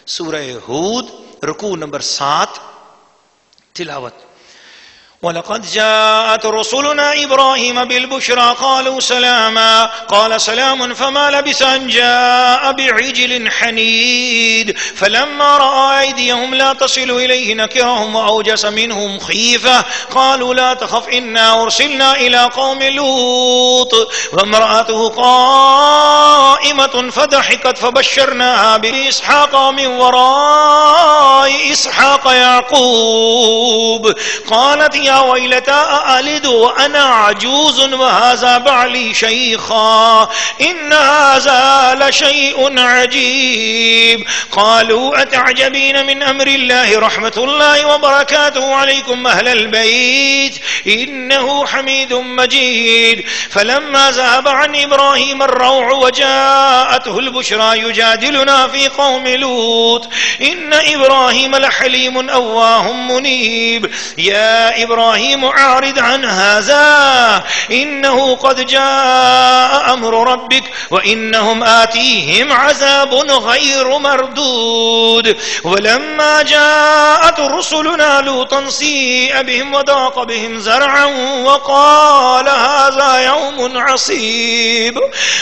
سورہ ہود رکوع نمبر 7 تلاوت. وَلَقَدْ جَاءَتْ رُسُلُنَا إِبْرَاهِيمَ بِالْبُشْرَى قَالُوا سَلَامًا قَالَ سَلَامٌ فَمَا لَبِثَ أَنْ جَاءَ بِعِجْلٍ حَنِيذٍ فَلَمَّا رَأَى أَيْدِيَهُمْ لَا تَصِلُ إِلَيْهِ نَكِرَهُمْ وَأَوْجَسَ مِنْهُمْ خِيفَةً قَالُوا لَا تَخَفْ إِنَّا أُرْسِلْنَا إِلَى قَوْمِ لُوطٍ وَامْرَأَتُهُ قَائِمَةٌ فَضَحِكَتْ فَبَشَّرْنَاهَا بِإِسْحَاقَ وَمِنْ وَرَاءِ إِسْحَاقَ يَعْقُوبَ قَالَتْ يَا وَيْلَتَا أَأَلِدُ وَأَنَا عَجُوزٌ وَهَذَا بَعْلِي شَيْخًا إِنَّ هَذَا لَشَيْءٌ عَجِيبٌ قَالُوا أَتَعْجَبِينَ مِنْ أَمْرِ اللَّهِ رَحْمَةُ اللَّهِ وَبَرَكَاتُهُ عَلَيْكُمْ أَهْلَ الْبَيْتِ إِنَّهُ حَمِيدٌ مَجِيدٌ فَلَمَّا ذَهَبَ عَنْ إِبْرَاهِيمَ الرَّوْعُ وَجَاءَتْهُ الْبُشْرَى يُجَادِلُنَا فِي قَوْمِ لُوطٍ إِنَّ إِبْرَاهِيمَ لَحَلِيمٌ أَوَّاهٌ مُنِيبٌ يَا إبراهيم أعرض عن هذا إنه قد جاء أمر ربك وإنهم آتيهم عذاب غير مردود ولما جاءت رسلنا لوطا سيء بهم وضاق بهم زرعا وقال هذا يوم عصيب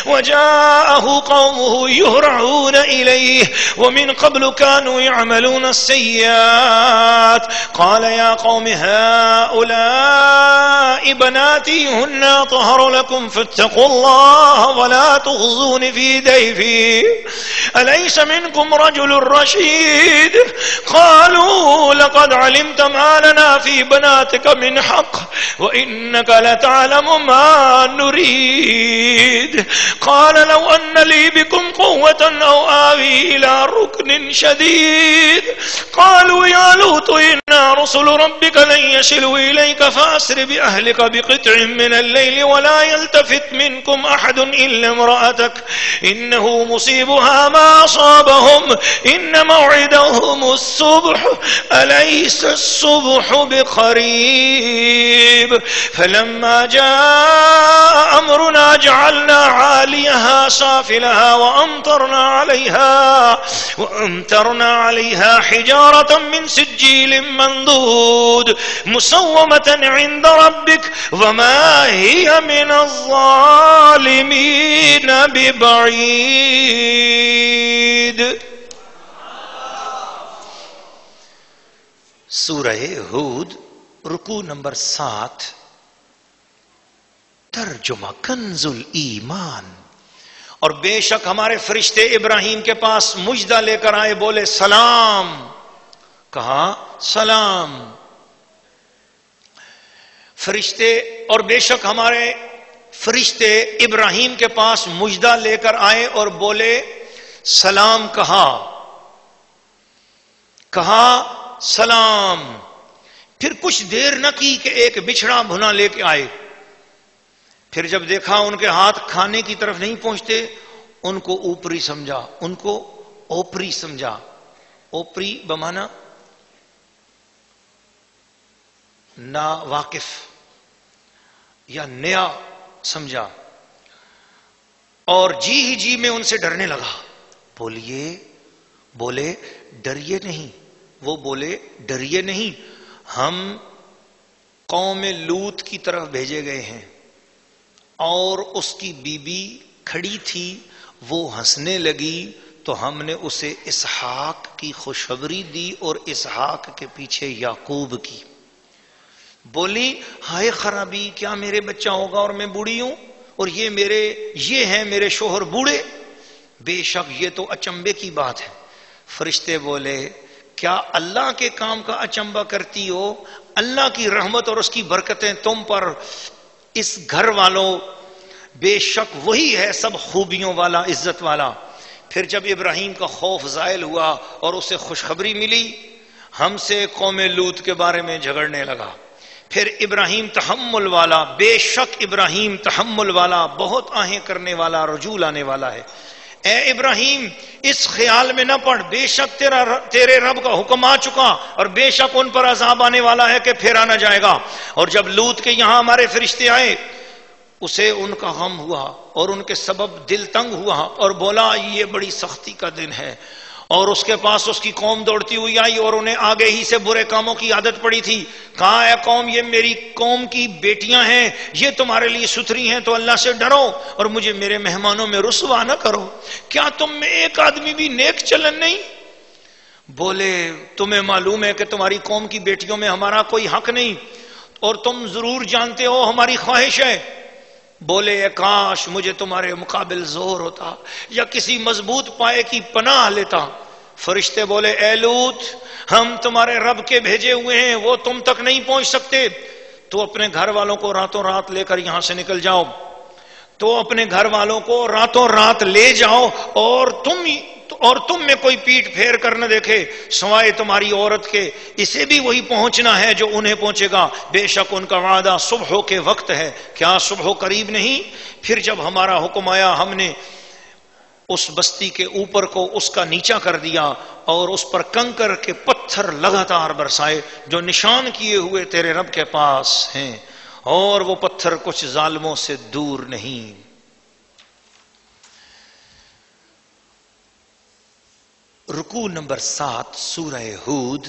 وجاءه قومه يهرعون إليه ومن قبل كانوا يعملون السيئات قال يا قوم هؤلاء بناتي هن طهر لكم فاتقوا الله ولا تخزون في ضيفي أليس منكم رجل رشيد قالوا لقد علمت ما لنا في بناتك من حق وإنك لتعلم ما نريد قال لو أن لي بكم قوة أو آوي إلى ركن شديد قالوا يا لوط إنا رسل ربك لن يصلوا إليك فأسر بأهلك بقطع من الليل ولا يلتفت منكم أحد إلا امرأتك إنه مصيبها ما أصابهم إن موعدهم الصبح أليس الصبح بقريب فلما جاء أمرنا جعلنا عاليها سافلها وأمطرنا عليها حجارة من سجيل منضود مسومة عند ربك وما هي من الظالمين ببعيد. سورہ ہود رکوع نمبر 7 ترجمہ کنز الایمان. اور بے شک ہمارے فرشتے ابراہیم کے پاس مجدہ لے کر آئے بولے سلام. کہا سلام. فرشتے اور بے شک ہمارے فرشتے ابراہیم کے پاس مجدہ لے کر آئے اور بولے سلام. کہا سلام. پھر کچھ دیر نہ کی کہ ایک بچھڑا بھنا لے کے آئے. پھر جب دیکھا ان کے ہاتھ کھانے کی طرف نہیں پہنچتے ان کو اوپری سمجھا. ان کو اوپری سمجھا. اوپری بمانا نا واقف یا نیا سمجھا. اور جی ہی جی میں ان سے ڈرنے لگا. بولے ڈریے نہیں. وہ بولے ڈریے نہیں, ہم قوم لوط کی طرف بھیجے گئے ہیں. اور اس کی بیوی کھڑی تھی, وہ ہنسنے لگی تو ہم نے اسے اسحاق کی خوشخبری دی اور اسحاق کے پیچھے یعقوب کی. بولی ہائے خرابی, کیا میرے بچہ ہوگا اور میں بوڑھی ہوں اور یہ ہیں میرے شوہر بوڑھے. بے شک یہ تو اچنبے کی بات ہے. فرشتے بولے کیا اللہ کے کام کا اچنبا کرتی ہو؟ اللہ کی رحمت اور اس کی برکتیں تم پر, اس گھر والوں, بے شک وہی ہے سب خوبیوں والا, عزت والا. پھر جب ابراہیم کا خوف زائل ہوا اور اسے خوشخبری ملی, ہم سے قوم لوط کے بارے میں جھگڑنے لگا. پھر ابراہیم تحمل والا, بے شک ابراہیم تحمل والا, بہت آہیں کرنے والا, رجوع لانے والا ہے. اے ابراہیم اس خیال میں نہ پڑ, بے شک تیرے رب کا حکم آ چکا اور بے شک ان پر عذاب آنے والا ہے کہ پھیرا نہ جائے گا. اور جب لوط کے یہاں ہمارے فرشتے آئے اسے ان کا غم ہوا اور ان کے سبب دل تنگ ہوا اور بولا یہ بڑی سختی کا دن ہے اور اس کے پاس اس کی قوم دوڑتی ہوئی آئی اور انہیں آگے ہی سے برے کاموں کی عادت پڑی تھی. کہا اے قوم یہ میری قوم کی بیٹیاں ہیں, یہ تمہارے لیے ستھری ہیں, تو اللہ سے ڈرو اور مجھے میرے مہمانوں میں رسوا نہ کرو. کیا تم میں ایک آدمی بھی نیک چلن نہیں؟ بولے تمہیں معلوم ہے کہ تمہاری قوم کی بیٹیوں میں ہمارا کوئی حق نہیں اور تم ضرور جانتے ہو ہماری خواہش ہے. بولے اے کاش مجھے تمہارے مقابل زور ہوتا یا کسی مضبوط پائے کی پناہ لیتا. فرشتے بولے اے لوط ہم تمہارے رب کے بھیجے ہوئے ہیں, وہ تم تک نہیں پہنچ سکتے. تو اپنے گھر والوں کو راتوں رات لے کر یہاں سے نکل جاؤ, تو اپنے گھر والوں کو راتوں رات لے جاؤ اور تم میں کوئی پیٹ پھیر کر نہ دیکھے سوائے تمہاری عورت کے. اسے بھی وہی پہنچنا ہے جو انہیں پہنچے گا, بے شک ان کا وعدہ صبح کے وقت ہے. کیا صبح قریب نہیں؟ پھر جب ہمارا حکم آیا ہم نے اس بستی کے اوپر کو اس کا نیچا کر دیا اور اس پر کنکر کے پتھر لگاتار برسائے جو نشان کیے ہوئے تیرے رب کے پاس ہیں, اور وہ پتھر کچھ ظالموں سے دور نہیں. رکوع نمبر 7 سورہ ہود.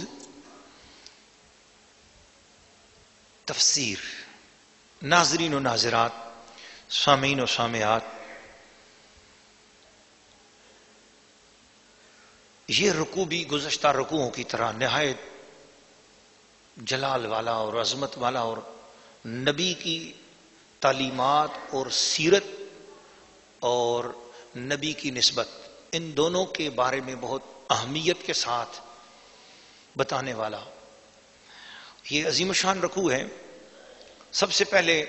تفسیر. ناظرین و ناظرات, سامعین و سامعات, یہ رکوع بھی گزشتہ رکوعوں کی طرح نہایت جلال والا اور عظمت والا اور نبی کی تعلیمات اور سیرت اور نبی کی نسبت ان دونوں کے بارے میں بہت اہمیت کے ساتھ بتانے والا یہ عظیم شان رکوع ہے. سب سے پہلے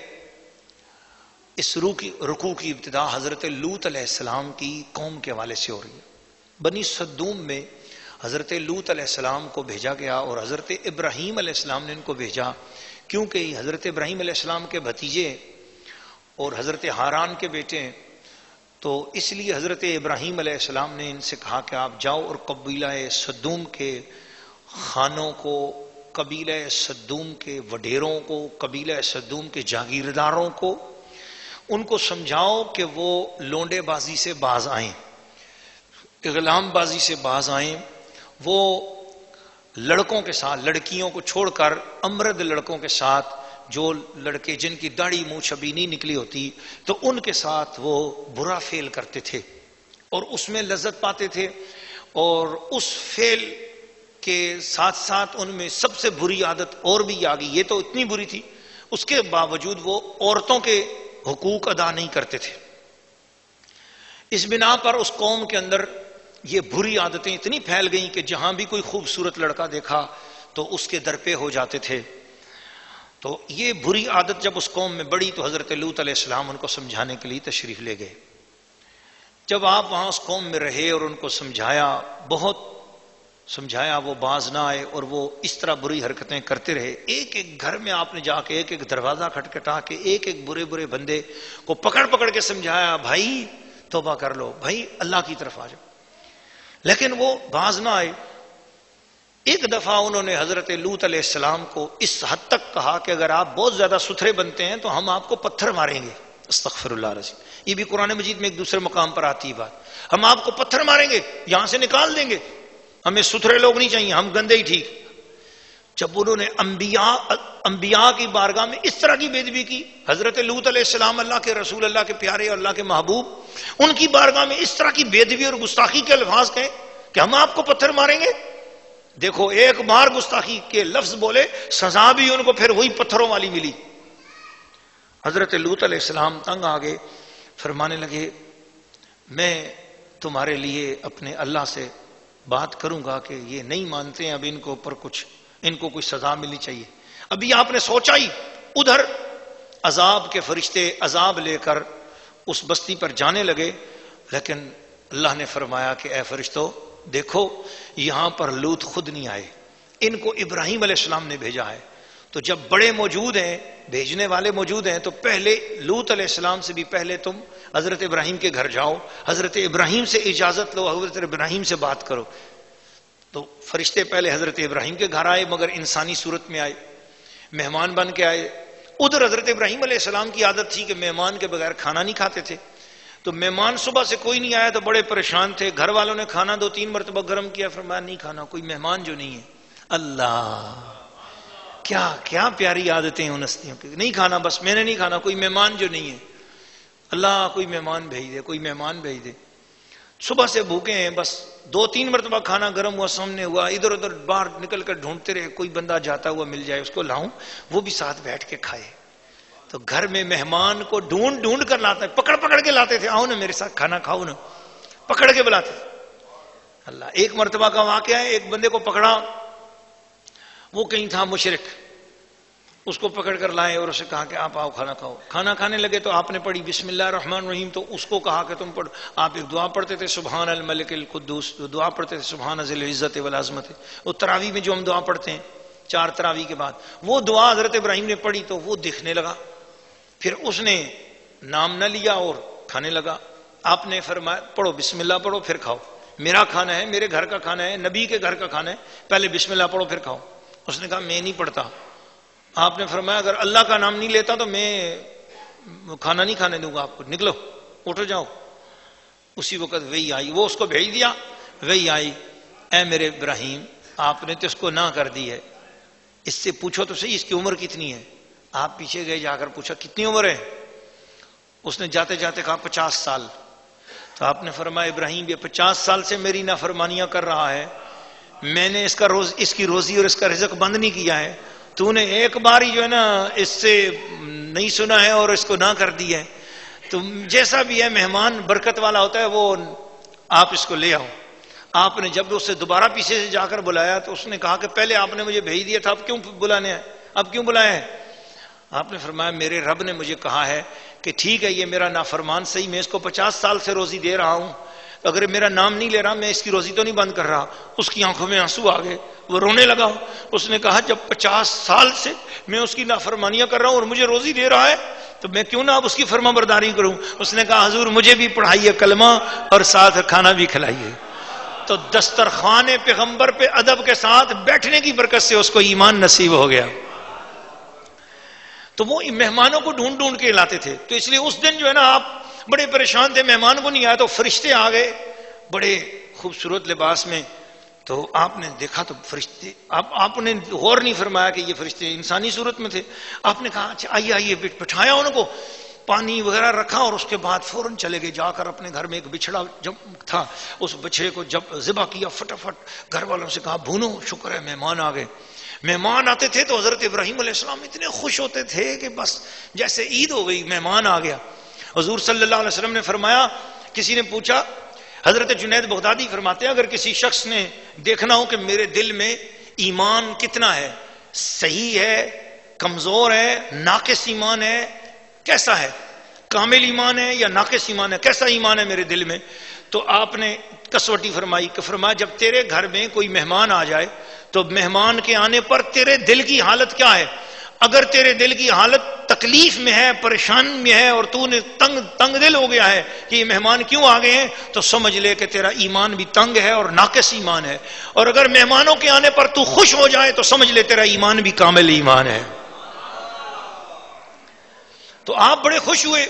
اس رکوع کی ابتدا حضرت لوط علیہ السلام کی قوم کے حوالے سے ہو رہی ہے. بنی صدوم میں حضرت لوط علیہ السلام کو بھیجا گیا اور حضرت ابراہیم علیہ السلام نے ان کو بھیجا, کیونکہ حضرت ابراہیم علیہ السلام کے بھتیجے اور حضرت ہاران کے بیٹے ہیں. تو اس لیے حضرت ابراہیم علیہ السلام نے ان سے کہا کہ آپ جاؤ اور قبیلہ صدوم کے خانوں کو, قبیلہ صدوم کے وڈیروں کو, قبیلہ صدوم کے جاگیرداروں کو ان کو سمجھاؤ کہ وہ لونڈے بازی سے باز آئیں, غلام بازی سے باز آئیں. وہ لڑکوں کے ساتھ, لڑکیوں کو چھوڑ کر امرد لڑکوں کے ساتھ, جو لڑکے جن کی داڑھی منہ چھبی نہیں نکلی ہوتی تو ان کے ساتھ وہ برا فعل کرتے تھے اور اس میں لذت پاتے تھے. اور اس فعل کے ساتھ ساتھ ان میں سب سے بری عادت اور بھی آ گئی, یہ تو اتنی بری تھی, اس کے باوجود وہ عورتوں کے حقوق ادا نہیں کرتے تھے. اس بنا پر اس قوم کے اندر یہ بری عادتیں اتنی پھیل گئیں کہ جہاں بھی کوئی خوبصورت لڑکا دیکھا تو اس کے در پہ ہو جاتے تھے. تو یہ بری عادت جب اس قوم میں بڑی تو حضرت لوط علیہ السلام ان کو سمجھانے کے لیے تشریف لے گئے. جب آپ وہاں اس قوم میں رہے اور ان کو سمجھایا, بہت سمجھایا, وہ باز نہ آئے اور وہ اس طرح بری حرکتیں کرتے رہے. ایک ایک گھر میں آپ نے جا کے ایک ایک دروازہ کھٹکھٹا کے ایک ایک برے برے بندے کو پکڑ پکڑ کے سمجھایا, بھائی توبہ کر لو, بھائی اللہ کی طرف آ جاؤ, لیکن وہ باز نہ آئے. ایک دفعہ انہوں نے حضرت لوط علیہ السلام کو اس حد تک کہا کہ اگر آپ بہت زیادہ ستھرے بنتے ہیں تو ہم آپ کو پتھر ماریں گے. استغفر اللہ العظیم, یہ بھی قرآن مجید میں ایک دوسرے مقام پر آتی ہے بات, ہم آپ کو پتھر ماریں گے, یہاں سے نکال دیں گے, ہمیں ستھرے لوگ نہیں چاہیے, ہم گندے ہی ٹھیک. جب انہوں نے انبیاء کی بارگاہ میں اس طرح کی بے ادبی کی, حضرت لوط علیہ السلام اللہ کے رسول, اللہ کے پیارے اور اللہ کے محبوب, ان کی بارگاہ میں اس طرح کی بے ادبی اور گستاخی کے الفاظ کہیں کہ ہم آپ کو پتھر ماریں گے. دیکھو ایک بار گستاخی کے لفظ بولے, سزا بھی ان کو پھر وہی پتھروں والی ملی. حضرت لوط علیہ السلام تنگ آ گئے, فرمانے لگے میں تمہارے لیے اپنے اللہ سے بات کروں گا کہ یہ نہیں مانتے ہیں, اب ان کو اوپر کچھ, ان کو کوئی سزا ملنی چاہیے. ابھی آپ نے سوچا ہی, ادھر عذاب کے فرشتے عذاب لے کر اس بستی پر جانے لگے, لیکن اللہ نے فرمایا کہ اے فرشتو دیکھو یہاں پر لوط خود نہیں آئے, ان کو ابراہیم علیہ السلام نے بھیجا ہے. تو جب بڑے موجود ہیں, بھیجنے والے موجود ہیں, تو پہلے لوط علیہ السلام سے بھی پہلے تم حضرت ابراہیم کے گھر جاؤ, حضرت ابراہیم سے اجازت لو, حضرت ابراہیم سے بات کرو. تو فرشتے پہلے حضرت ابراہیم کے گھر آئے, مگر انسانی صورت میں آئے, مہمان بن کے آئے. ادھر حضرت ابراہیم علیہ السلام کی عادت تھی کہ مہمان کے بغیر کھانا نہیں کھاتے تھے, تو مہمان صبح سے کوئی نہیں آیا تو بڑے پریشان تھے. گھر والوں نے کھانا 2-3 مرتبہ گرم کیا, فرمایا نہیں کھانا, کوئی مہمان جو نہیں ہے. اللہ کیا کیا پیاری عادتیں ان ہستیوں کی. نہیں کھانا, بس میں نے نہیں کھانا, کوئی مہمان جو نہیں ہے. اللہ کوئی مہمان بھیج دے, کوئی مہمان بھیج دے. صبح سے بھوکے ہیں, بس 2-3 مرتبہ کھانا گرم ہوا, سامنے ہوا, ادھر ادھر باہر نکل کر ڈھونڈتے رہے کوئی بندہ جاتا ہوا مل جائے, اس کو لاؤں, وہ بھی ساتھ بیٹھ کے کھائے. تو گھر میں مہمان کو ڈھونڈ ڈھونڈ کر لاتے, پکڑ پکڑ کے لاتے تھے, آؤ نا میرے ساتھ کھانا کھاؤ نا, پکڑ کے بلاتے تھے. اللہ, ایک مرتبہ کا واقعہ ہے, ایک بندے کو پکڑا, وہ کہیں تھا مشرک, اس کو پکڑ کر لائے اور اسے کہا کہ آپ آؤ کھانا کھاؤ. کھانا کھانے لگے تو آپ نے پڑھی بسم اللہ الرحمن الرحیم, تو اس کو کہا کہ تم پڑھ. آپ ایک دعا پڑھتے تھے سبحان الملک القدوس, دعا پڑھتے تھے سبحان ذی العزت والعظمت, وہ تراویح میں جو ہم دعا پڑھتے ہیں 4 تراویح کے بعد, وہ دعا حضرت ابراہیم نے پڑھی تو وہ دکھنے لگا. پھر اس نے نام نہ لیا اور کھانے لگا. آپ نے فرمایا پڑھو بسم اللہ پڑھو پھر کھاؤ, میرا کھانا ہے, میرے گھر کا کھانا ہے, نبی کے گھر کا کھانا ہے, پہلے بسم اللہ پڑھو پھر کھاؤ. اس نے کہا میں نہیں پڑھتا. آپ نے فرمایا اگر اللہ کا نام نہیں لیتا تو میں کھانا نہیں کھانے دوں گا آپ کو, نکلو اٹھو جاؤ. اسی وقت وہی آئی, وہ اس کو بھیج دیا, وہی آئی, اے میرے ابراہیم آپ نے تو اس کو نہ کر دی ہے, اس سے پوچھو تو صحیح اس کی عمر کتنی ہے. آپ پیچھے گئے, جا کر پوچھا کتنی عمر ہے. اس نے جاتے جاتے کہا 50 سال. تو آپ نے فرمایا ابراہیم یہ 50 سال سے میری نافرمانیاں کر رہا ہے, میں نے اس کی روزی اور اس کا رزق بند نہیں کیا ہے, تو نے ایک بار ہی جو ہے نا اس سے نہیں سنا ہے اور اس کو نہ کر دی ہے. تو جیسا بھی ہے مہمان برکت والا ہوتا ہے, وہ آپ اس کو لے آؤ. آپ نے جب اسے دوبارہ پیچھے سے جا کر بلایا تو اس نے کہا کہ پہلے آپ نے مجھے بھیج دیا تھا, اب کیوں بلانے ہیں, اب کیوں بلایا ہے. آپ نے فرمایا میرے رب نے مجھے کہا ہے کہ ٹھیک ہے یہ میرا نافرمان صحیح, میں اس کو 50 سال سے روزی دے رہا ہوں, اگر میرا نام نہیں لے رہا میں اس کی روزی تو نہیں بند کر رہا. اس کی آنکھوں میں آنسو آ گئے, وہ رونے لگا. اس نے کہا جب 50 سال سے میں اس کی نافرمانیاں کر رہا ہوں اور مجھے روزی دے رہا ہے تو میں کیوں نہ اب اس کی فرما برداری کروں. اس نے کہا حضور مجھے بھی پڑھائیے کلمہ اور ساتھ کھانا بھی کھلائیے. تو دسترخوان پیغمبر پہ ادب کے ساتھ بیٹھنے کی برکت سے اس کو ایمان نصیب ہو گیا. تو وہ مہمانوں کو ڈھونڈ ڈھونڈ کے لاتے تھے. تو اس لیے اس دن جو ہے نا آپ بڑے پریشان تھے, مہمان کو نہیں آیا تو فرشتے آ گئے بڑے خوبصورت لباس میں. تو آپ نے دیکھا تو فرشتے, آپ نے غور نہیں فرمایا کہ یہ فرشتے انسانی صورت میں تھے. آپ نے کہا اچھا آئیے آئیے, بٹھایا ان کو, پانی وغیرہ رکھا اور اس کے بعد فوراً چلے گئے. جا کر اپنے گھر میں ایک بچھڑا جب تھا اس بچھڑے کو جب ذبح کیا, فٹافٹ گھر والوں سے کہا بھونو, شکر ہے مہمان آ گئے. مہمان آتے تھے تو حضرت ابراہیم علیہ السلام اتنے خوش ہوتے تھے کہ بس جیسے عید ہو گئی, مہمان آ گیا. حضور صلی اللہ علیہ وسلم نے فرمایا, کسی نے پوچھا, حضرت جنید بغدادی فرماتے ہیں اگر کسی شخص نے دیکھنا ہو کہ میرے دل میں ایمان کتنا ہے, صحیح ہے, کمزور ہے, ناقص ایمان ہے, کیسا ہے, کامل ایمان ہے یا ناقص ایمان ہے, کیسا ایمان ہے میرے دل میں, تو آپ نے کسوٹی فرمائی کہ فرمایا جب تیرے گھر میں کوئی مہمان آ جائے تو مہمان کے آنے پر تیرے دل کی حالت کیا ہے. اگر تیرے دل کی حالت تکلیف میں ہے, پریشان میں ہے اور تو نے تنگ دل ہو گیا ہے کہ یہ مہمان کیوں آ گئے ہیں, تو سمجھ لے کہ تیرا ایمان بھی تنگ ہے اور ناقص ایمان ہے. اور اگر مہمانوں کے آنے پر تو خوش ہو جائے تو سمجھ لے تیرا ایمان بھی کامل ایمان ہے. تو آپ بڑے خوش ہوئے,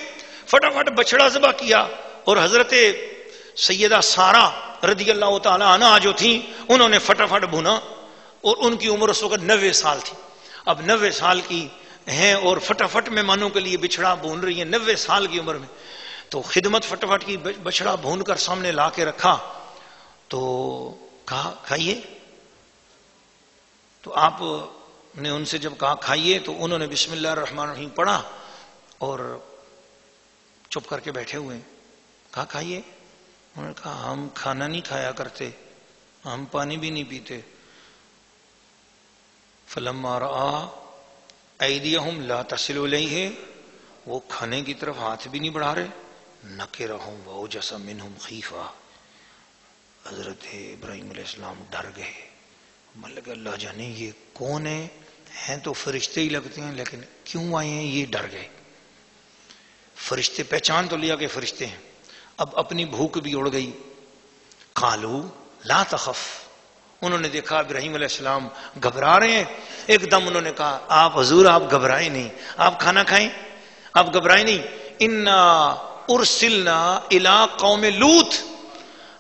فٹافٹ بچڑا ذبح کیا اور حضرت سیدہ سارہ رضی اللہ تعالی عنہا جو تھیں انہوں نے فٹافٹ بھونا, اور ان کی عمر اس وقت 90 سال تھی. اب 90 سال کی ہیں اور فٹافٹ مہمانوں کے لیے بچھڑا بھون رہی ہیں 90 سال کی عمر میں. تو خدمت فٹافٹ کی بچڑا بھون کر سامنے لا کے رکھا تو کہا کھائیے. تو آپ نے ان سے جب کہا کھائیے تو انہوں نے بسم اللہ الرحمن الرحیم پڑھا اور چپ کر کے بیٹھے ہوئے. کہا کھائیے. انہوں نے کہا ہم کھانا نہیں کھایا کرتے, ہم پانی بھی نہیں پیتے. فلما رأى ایدیہم لا تصل الیہ, وہ کھانے کی طرف ہاتھ بھی نہیں بڑھا رہے. نکرہم واوجس منہم خیفہ, حضرت ابراہیم علیہ السلام ڈر گئے. مطلب اللہ جانے یہ کون ہیں تو فرشتے ہی لگتے ہیں لیکن کیوں آئے ہیں, یہ ڈر گئے. فرشتے پہچان تو لیا کہ فرشتے ہیں, اب اپنی بھوک بھی اڑ گئی. قالوا لا تخف, انہوں نے دیکھا ابراہیم علیہ السلام گھبرا رہے ہیں, ایک دم انہوں نے کہا آپ حضور آپ گھبرائیں نہیں, آپ کھانا کھائیں, آپ گھبرائیں نہیں. انا ارسلنا الی قوم لوط،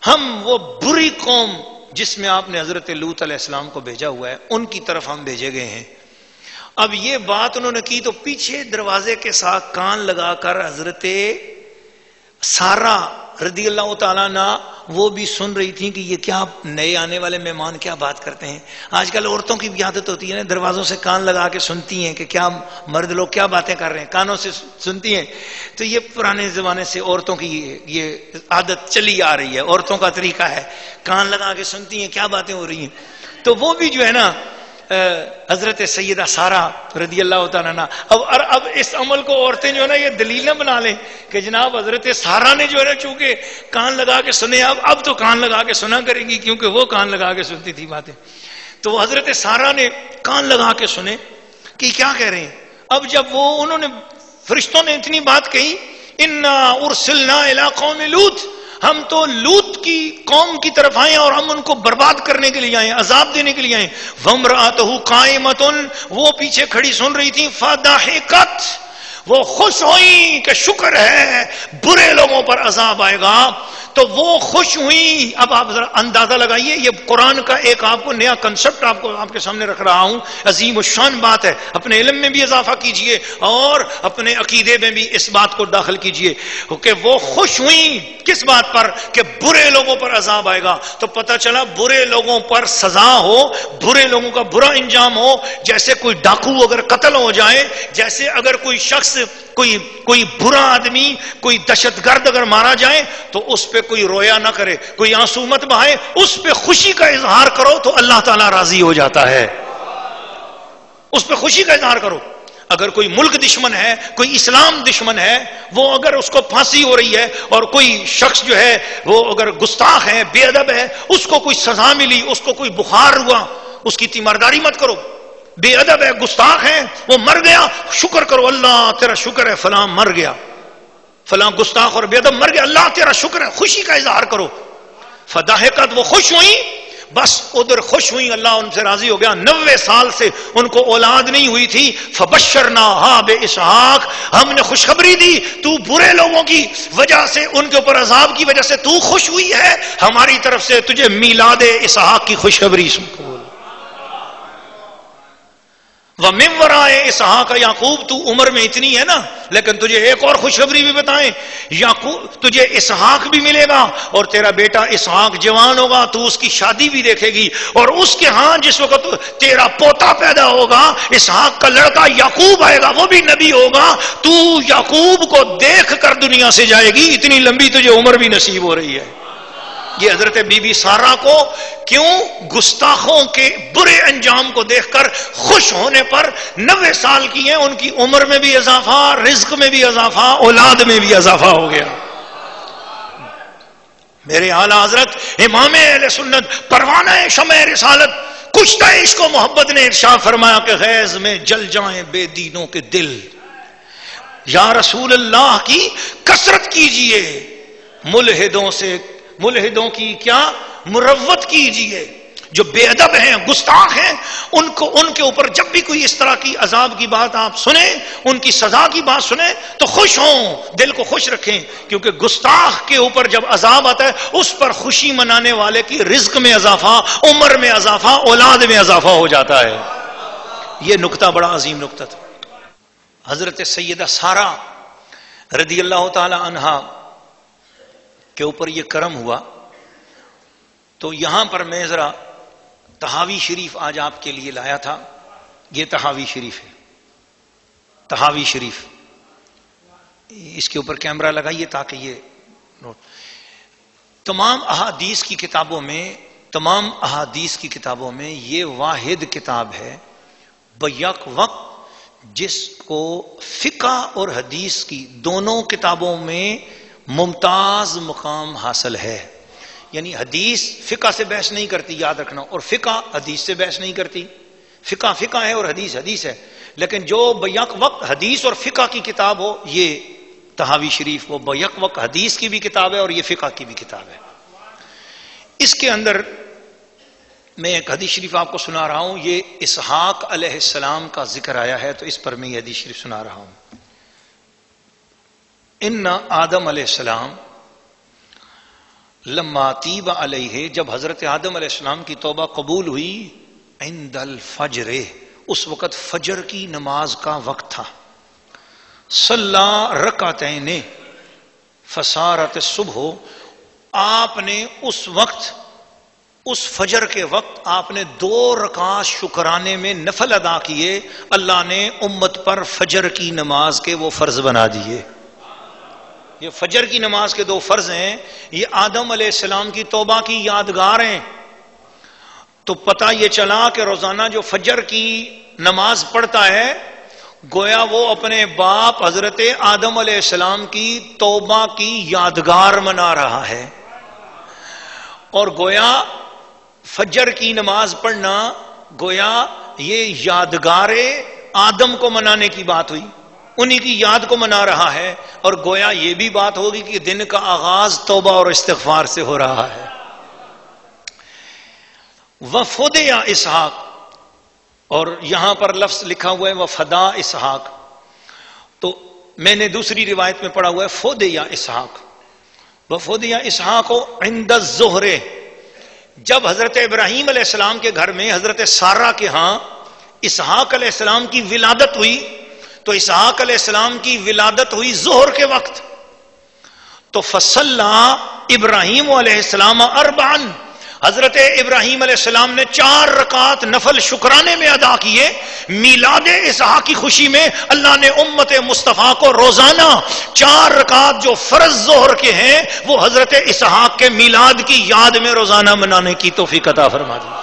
ہم وہ بری قوم جس میں آپ نے حضرت لوط علیہ السلام کو بھیجا ہوا ہے ان کی طرف ہم بھیجے گئے ہیں۔ اب یہ بات انہوں نے کی تو پیچھے دروازے کے ساتھ کان لگا کر حضرت سارہ رضی اللہ تعالیٰ عنہ وہ بھی سن رہی تھی کہ یہ کیا نئے آنے والے مہمان کیا بات کرتے ہیں۔ آج کل عورتوں کی بھی عادت ہوتی ہے نا، دروازوں سے کان لگا کے سنتی ہیں کہ کیا مرد لوگ کیا باتیں کر رہے ہیں، کانوں سے سنتی ہیں۔ تو یہ پرانے زمانے سے عورتوں کی یہ عادت چلی آ رہی ہے، عورتوں کا طریقہ ہے، کان لگا کے سنتی ہیں کیا باتیں ہو رہی ہیں۔ تو وہ بھی جو ہے نا حضرت سیدہ سارہ رضی اللہ تعالیٰ عنہ، اب اس عمل کو عورتیں جو ہے نا یہ دلیل نہ بنا لیں کہ جناب حضرت سارہ نے جو ہے نا چونکہ کان لگا کے سنے، اب تو کان لگا کے سنا کریں گی کیونکہ وہ کان لگا کے سنتی تھی باتیں۔ تو حضرت سارہ نے کان لگا کے سنے کہ کیا کہہ رہے ہیں۔ اب جب وہ انہوں نے فرشتوں نے اتنی بات کہی، انا ارسلنا الی قوم لوط، ہم تو لوط کی قوم کی طرف آئے اور ہم ان کو برباد کرنے کے لیے آئے، عذاب دینے کے لیے آئے۔ وامرأتہ قائمۃ، وہ پیچھے کھڑی سن رہی تھی، فضحکت، وہ خوش ہوئی کہ شکر ہے برے لوگوں پر عذاب آئے گا، تو وہ خوش ہوئی۔ اب آپ ذرا اندازہ لگائیے، یہ قرآن کا ایک آپ کو نیا کنسپٹ آپ کے سامنے رکھ رہا ہوں، عظیم الشان بات ہے، اپنے علم میں بھی اضافہ کیجئے اور اپنے عقیدے میں بھی اس بات کو داخل کیجئے کہ وہ خوش ہوئی کس بات پر کہ برے لوگوں پر عذاب آئے گا۔ تو پتہ چلا برے لوگوں پر سزا ہو، برے لوگوں کا برا انجام ہو، جیسے کوئی ڈاکو اگر قتل ہو جائے، جیسے اگر کوئی شخص کوئی برا آدمی، کوئی دہشت گرد اگر مارا جائے تو اس پہ کوئی رویا نہ کرے، کوئی آنسو مت بہائے، اس پہ خوشی کا اظہار کرو تو اللہ تعالیٰ راضی ہو جاتا ہے، اس پہ خوشی کا اظہار کرو۔ اگر کوئی ملک دشمن ہے، کوئی اسلام دشمن ہے، وہ اگر اس کو پھانسی ہو رہی ہے اور کوئی شخص جو ہے وہ اگر گستاخ ہے، بے ادب ہے، اس کو کوئی سزا ملی، اس کو کوئی بخار ہوا، اس کی تیمارداری مت کرو۔ بے ادب ہے، گستاخ ہے، وہ مر گیا، شکر کرو، اللہ تیرا شکر ہے فلاں مر گیا، فلاں گستاخ اور بے ادب مر گیا، اللہ تیرا شکر ہے، خوشی کا اظہار کرو۔ فضحکت، وہ خوش ہوئی، بس ادھر خوش ہوئی، اللہ ان سے راضی ہو گیا۔ 90 سال سے ان کو اولاد نہیں ہوئی تھی، فبشرناہا باسحاق، ہم نے خوشخبری دی، تو برے لوگوں کی وجہ سے، ان کے اوپر عذاب کی وجہ سے تو خوش ہوئی ہے، ہماری طرف سے تجھے میلاد اسحاق کی خوشخبری سن کو۔ وَمِن وَرَائِ اسحاق یعقوب، تو عمر میں اتنی ہے نا، لیکن تجھے ایک اور خوشخبری بھی بتائیں، یعقوب تجھے اسحاق بھی ملے گا اور تیرا بیٹا اسحاق جوان ہوگا، تو اس کی شادی بھی دیکھے گی، اور اس کے ہاں جس وقت تیرا پوتا پیدا ہوگا، اسحاق کا لڑکا یعقوب آئے گا، وہ بھی نبی ہوگا، تو یعقوب کو دیکھ کر دنیا سے جائے گی، اتنی لمبی تجھے عمر بھی نصیب ہو رہی ہے۔ یہ حضرت بی بی سارہ کو کیوں؟ گستاخوں کے برے انجام کو دیکھ کر خوش ہونے پر 90 سال کی ہیں، ان کی عمر میں بھی اضافہ، رزق میں بھی اضافہ، اولاد میں بھی اضافہ ہو گیا۔ میرے اعلیٰ حضرت امام اہل سنت، پروانہ شمع رسالت، کشتہ عشق و محبت نے ارشاد فرمایا کہ غیظ میں جل جائیں بے دینوں کے دل، یا رسول اللہ کی کثرت کیجئے، ملحدوں کی کیا مروت کیجئے، جو بے ادب ہیں، گستاخ ہیں، ان کے اوپر جب بھی کوئی اس طرح کی عذاب کی بات آپ سنیں، ان کی سزا کی بات سنیں تو خوش ہوں، دل کو خوش رکھیں، کیونکہ گستاخ کے اوپر جب عذاب آتا ہے اس پر خوشی منانے والے کی رزق میں اضافہ، عمر میں اضافہ، اولاد میں اضافہ ہو جاتا ہے۔ یہ نقطہ بڑا عظیم نقطہ تھا۔ حضرت سیدہ سارہ رضی اللہ تعالی عنہا کے اوپر یہ کرم ہوا، تو یہاں پر میں ذرا تحاوی شریف آج آپ کے لیے لایا تھا۔ یہ تحاوی شریف ہے، تحاوی شریف، اس کے اوپر کیمرہ لگائیے تاکہ یہ نوٹ۔ تمام احادیث کی کتابوں میں یہ واحد کتاب ہے بیک وقت جس کو فقہ اور حدیث کی دونوں کتابوں میں ممتاز مقام حاصل ہے۔ یعنی حدیث فقہ سے بحث نہیں کرتی، یاد رکھنا، اور فقہ حدیث سے بحث نہیں کرتی۔ فقہ ہے اور حدیث ہے، لیکن جو بیک وقت حدیث اور فقہ کی کتاب ہو، یہ تحاوی شریف وہ بیک وقت حدیث کی بھی کتاب ہے اور یہ فقہ کی بھی کتاب ہے۔ اس کے اندر میں ایک حدیث شریف آپ کو سنا رہا ہوں، یہ اسحاق علیہ السلام کا ذکر آیا ہے، تو اس پر میں یہ حدیث شریف سنا رہا ہوں۔ ان آدم علیہ السلام لما تیب علیہ، جب حضرت آدم علیہ السلام کی توبہ قبول ہوئی، عند الفجر، اس وقت فجر کی نماز کا وقت تھا، صلی رکعتین فصارت الصبح، آپ نے اس وقت، اس فجر کے وقت آپ نے 2 رکعت شکرانے میں نفل ادا کیے، اللہ نے امت پر فجر کی نماز کے وہ فرض بنا دیے۔ یہ فجر کی نماز کے 2 فرض ہیں، یہ آدم علیہ السلام کی توبہ کی یادگار ہیں۔ تو پتہ یہ چلا کہ روزانہ جو فجر کی نماز پڑھتا ہے، گویا وہ اپنے باپ حضرت آدم علیہ السلام کی توبہ کی یادگار منا رہا ہے، اور گویا فجر کی نماز پڑھنا گویا یہ یادگار آدم کو منانے کی بات ہوئی، انہی کی یاد کو منا رہا ہے، اور گویا یہ بھی بات ہوگی کہ دن کا آغاز توبہ اور استغفار سے ہو رہا ہے۔ وفدیا اسحاق، اور یہاں پر لفظ لکھا ہوا ہے وفدا اسحاق، تو میں نے دوسری روایت میں پڑھا ہوا ہے فدیا اسحاق، وفدیا اسحاق عند الظہر، جب حضرت ابراہیم علیہ السلام کے گھر میں حضرت سارہ کے ہاں اسحاق علیہ السلام کی ولادت ہوئی، تو اسحاق علیہ السلام کی ولادت ہوئی ظہر کے وقت، تو فصلی ابراہیم علیہ السلام 4، حضرت ابراہیم علیہ السلام نے 4 رکعت نفل شکرانے میں ادا کیے، میلاد اسحاق کی خوشی میں اللہ نے امت مصطفیٰ کو روزانہ 4 رکعت جو فرض ظہر کے ہیں وہ حضرت اسحاق کے میلاد کی یاد میں روزانہ منانے کی توفیق عطا فرما دی۔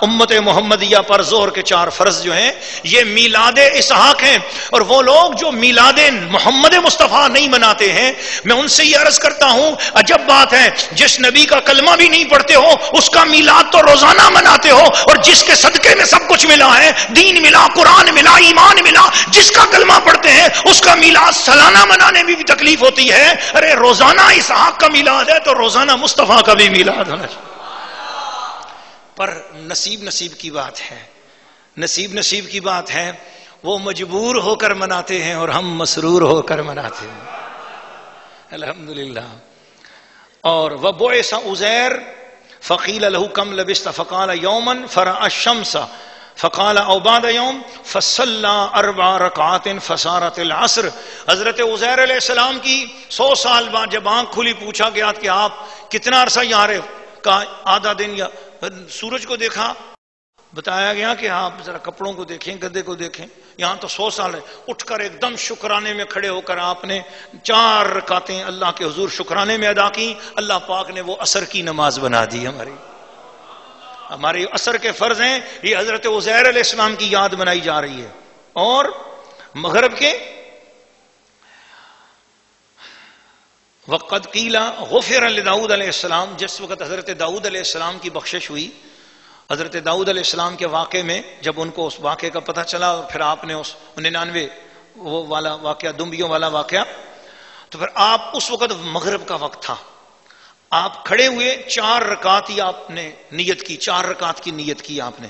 امت محمدیہ پر ظہر کے 4 فرض جو ہیں یہ میلاد اسحاق ہیں، اور وہ لوگ جو میلاد محمد مصطفیٰ نہیں مناتے ہیں، میں ان سے یہ عرض کرتا ہوں عجب بات ہے، جس نبی کا کلمہ بھی نہیں پڑھتے ہو اس کا میلاد تو روزانہ مناتے ہو، اور جس کے صدقے میں سب کچھ ملا ہے، دین ملا، قرآن ملا، ایمان ملا، جس کا کلمہ پڑھتے ہیں اس کا میلاد سالانہ منانے میں بھی تکلیف ہوتی ہے۔ ارے روزانہ اسحاق کا میلاد ہے تو روزانہ مصطفیٰ کا بھی میلاد ہونا چاہیے۔ پر نصیب کی بات ہے، نصیب کی بات ہے، وہ مجبور ہو کر مناتے ہیں اور ہم مسرور ہو کر مناتے ہیں، الحمدللہ۔ اور وبعث عزیر فقیل له کم لبثت فقال یوما فرأى الشمس فقال او بعد یوم فصلى 4 رکعات فصارت العصر، حضرت عزیر علیہ السلام کی 100 سال بعد جب آنکھ کھلی پوچھا گیا کہ آپ کتنا عرصہ یہاں رہے، کہا آدھا دن، یا سورج کو دیکھا، بتایا گیا کہ آپ ذرا کپڑوں کو دیکھیں، گدے کو دیکھیں، یہاں تو 100 سال ہے۔ اٹھ کر ایک دم شکرانے میں کھڑے ہو کر آپ نے 4 رکعتیں اللہ کے حضور شکرانے میں ادا کی، اللہ پاک نے وہ عصر کی نماز بنا دی۔ ہماری عصر کے فرض ہیں، یہ حضرت عزیر علیہ السلام کی یاد منائی جا رہی ہے۔ اور مغرب کے وقت قیل غفر لداؤد علیہ السلام، جس وقت حضرت داؤد علیہ السلام کی بخشش ہوئی، حضرت داؤد علیہ السلام کے واقعے میں جب ان کو اس واقعے کا پتہ چلا، اور پھر آپ نے اس 99 وہ والا واقعہ، دمبیوں والا واقعہ، تو پھر آپ اس وقت مغرب کا وقت تھا، آپ کھڑے ہوئے 4 رکعت ہی آپ نے نیت کی، 4 رکعت کی نیت کی آپ نے،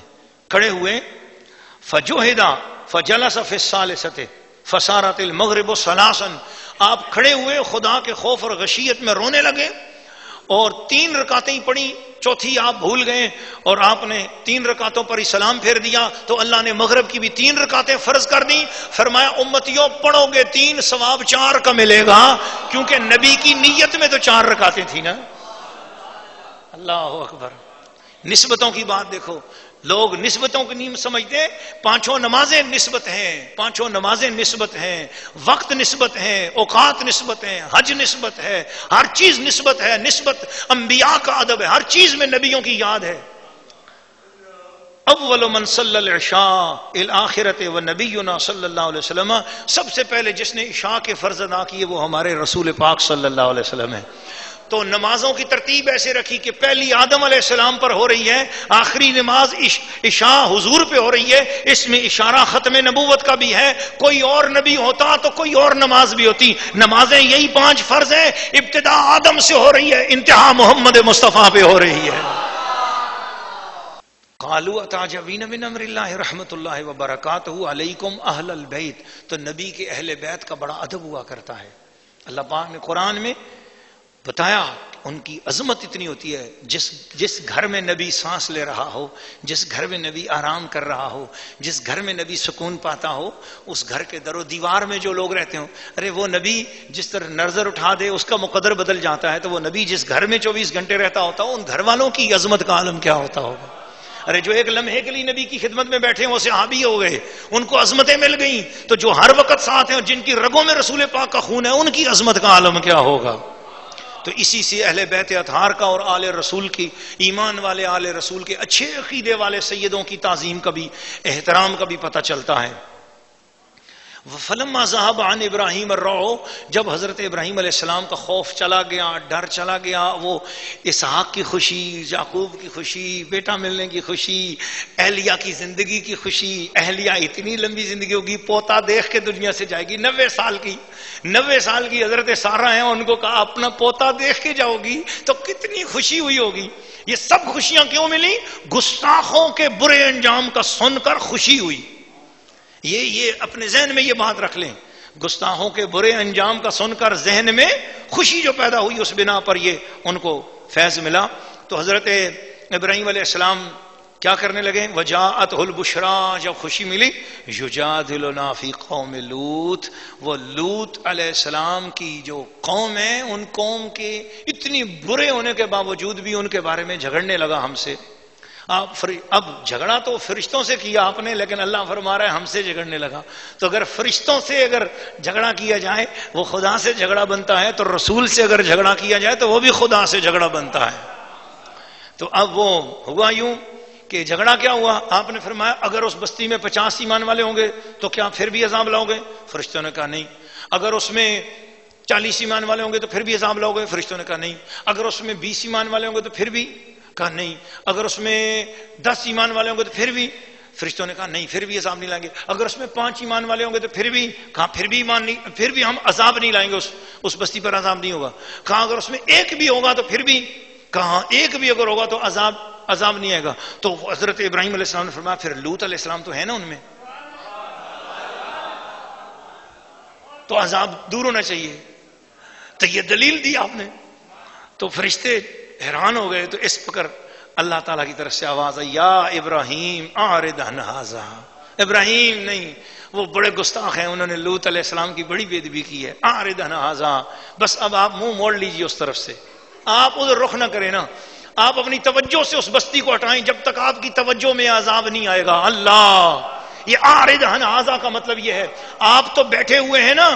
کھڑے ہوئے، فجوہدا فجلس فی الثالثۃ فصارت المغرب ثلاثا، آپ کھڑے ہوئے خدا کے خوف اور غشیت میں رونے لگے، اور 3 رکعتیں پڑھی، چوتھی آپ بھول گئے، اور آپ نے 3 رکعتوں پر ہی سلام پھیر دیا، تو اللہ نے مغرب کی بھی 3 رکعتیں فرض کر دیں، فرمایا امتیوں پڑھو گے 3 ثواب 4 کا ملے گا، کیونکہ نبی کی نیت میں تو 4 رکعتیں تھیں نا۔ اللہ اکبر۔ نسبتوں کی بات دیکھو، لوگ نسبتوں کو نہیں سمجھتے، 5 نمازیں نسبت ہیں، 5 نمازیں نسبت ہیں، وقت نسبت ہیں، اوقات نسبت ہیں، حج نسبت ہے، ہر چیز نسبت ہے، نسبت انبیاء کا ادب ہے، ہر چیز میں نبیوں کی یاد ہے۔ اول من صلی العشاء الآخرۃ ونبینا صلی اللہ علیہ وسلم، سب سے پہلے جس نے عشاء کے فرض ادا کیے وہ ہمارے رسول پاک صلی اللہ علیہ وسلم ہے۔ تو نمازوں کی ترتیب ایسے رکھی کہ پہلی آدم علیہ السلام پر ہو رہی ہے، آخری نماز عشاء حضور پہ ہو رہی ہے، اس میں اشارہ ختم نبوت کا بھی ہے، کوئی اور نبی ہوتا تو کوئی اور نماز بھی ہوتی، نمازیں یہی 5 فرض ہیں، ابتدا آدم سے ہو رہی ہے، انتہا محمد مصطفیٰ پہ ہو رہی ہے۔ قالوا اتعجبین من امر اللہ رحمت اللہ وبرکاتہ علیکم اہل البیت، تو نبی کے اہل بیت کا بڑا ادب ہوا کرتا ہے، اللہ پاک نے قرآن میں بتایا ان کی عظمت اتنی ہوتی ہے. جس گھر میں نبی سانس لے رہا ہو، جس گھر میں نبی آرام کر رہا ہو، جس گھر میں نبی سکون پاتا ہو، اس گھر کے در و دیوار میں جو لوگ رہتے ہوں، ارے وہ نبی جس طرح نظر اٹھا دے اس کا مقدر بدل جاتا ہے، تو وہ نبی جس گھر میں 24 گھنٹے رہتا ہوتا ہو، ان گھر والوں کی عظمت کا عالم کیا ہوتا ہوگا. ارے جو ایک لمحے کے لیے نبی کی خدمت میں بیٹھے ہیں وہ صحابی ہو گئے، ان کو عظمتیں مل گئیں، تو جو ہر وقت ساتھ ہیں اور جن کی رگوں میں رسول پاک کا خون ہے، ان کی عظمت کا عالم کیا ہوگا. تو اسی سے اہل بیت اطہار کا اور آل رسول کی، ایمان والے آل رسول کے اچھے عقیدے والے سیدوں کی تعظیم کا بھی، احترام کا بھی پتہ چلتا ہے. فلما ذهب عن ابراہیم الروع، جب حضرت ابراہیم علیہ السلام کا خوف چلا گیا، ڈر چلا گیا، وہ اسحاق کی خوشی، یعقوب کی خوشی، بیٹا ملنے کی خوشی، اہلیہ کی زندگی کی خوشی، اہلیہ اتنی لمبی زندگی ہوگی، پوتا دیکھ کے دنیا سے جائے گی، 90 سال کی حضرت سارہ ہیں، ان کو کہا اپنا پوتا دیکھ کے جاؤ گی، تو کتنی خوشی ہوئی ہوگی. یہ سب خوشیاں کیوں ملی؟ گستاخوں کے برے انجام کا سن کر خوشی ہوئی. یہ اپنے ذہن میں یہ بات رکھ لیں، گستاخوں کے برے انجام کا سن کر ذہن میں خوشی جو پیدا ہوئی، اس بنا پر یہ ان کو فیض ملا. تو حضرت ابراہیم علیہ السلام کیا کرنے لگے؟ وجاءتہ البشریٰ، جب خوشی ملی، یجادلنا فی قوم لوط، وہ لوط علیہ السلام کی جو قوم ہے، ان قوم کے اتنی برے ہونے کے باوجود بھی ان کے بارے میں جھگڑنے لگا ہم سے. اب جھگڑا تو فرشتوں سے کیا آپ نے، لیکن اللہ فرما رہا ہے ہم سے جھگڑنے لگا. تو اگر فرشتوں سے اگر جھگڑا کیا جائے وہ خدا سے جھگڑا بنتا ہے، تو رسول سے اگر جھگڑا کیا جائے تو وہ بھی خدا سے جھگڑا بنتا ہے. تو اب وہ ہوا یوں کہ جھگڑا کیا ہوا؟ آپ نے فرمایا اگر اس بستی میں 50 ایمان والے ہوں گے تو کیا پھر بھی عذاب لاؤ گے؟ فرشتوں نے کہا نہیں. اگر اس میں 40 ایمان والے ہوں گے تو پھر بھی عذاب لاؤ گے؟ فرشتوں نے کہا نہیں. اگر اس میں 20 ایمان والے ہوں گے تو پھر بھی؟ کہا نہیں. اگر اس میں 10 ایمان والے ہوں گے تو پھر بھی؟ فرشتوں نے کہا نہیں، پھر بھی عذاب نہیں لائیں گے. اگر اس میں 5 ایمان والے ہوں گے تو پھر بھی؟ کہا پھر بھی ایمان نہیں، پھر بھی ہم عذاب نہیں لائیں گے، اس بستی پر عذاب نہیں ہوگا. کہا اگر اس میں ایک بھی ہوگا تو پھر بھی؟ کہا ایک بھی اگر ہوگا تو عذاب نہیں آئے گا. تو حضرت ابراہیم علیہ السلام نے فرمایا پھر لوط علیہ السلام تو ہے نا ان میں، تو عذاب دور ہونا چاہیے. تو یہ دلیل دی آپ نے. تو فرشتے حیران ہو گئے. تو اس پر اللہ تعالیٰ کی طرف سے آواز آئی، یا ابراہیم اعرض عن ھذا. ابراہیم نہیں، وہ بڑے گستاخ ہیں، انہوں نے لوط علیہ السلام کی بڑی بے ادبی کی ہے. اعرض عن ھذا، بس اب آپ منہ موڑ لیجئے اس طرف سے، آپ ادھر رخ نہ کریں نا، آپ اپنی توجہ سے اس بستی کو ہٹائیں جب تک آپ کی توجہ میں عذاب نہیں آئے گا. اللہ، یہ اعرض عن ھذا کا مطلب یہ ہے آپ تو بیٹھے ہوئے ہیں نا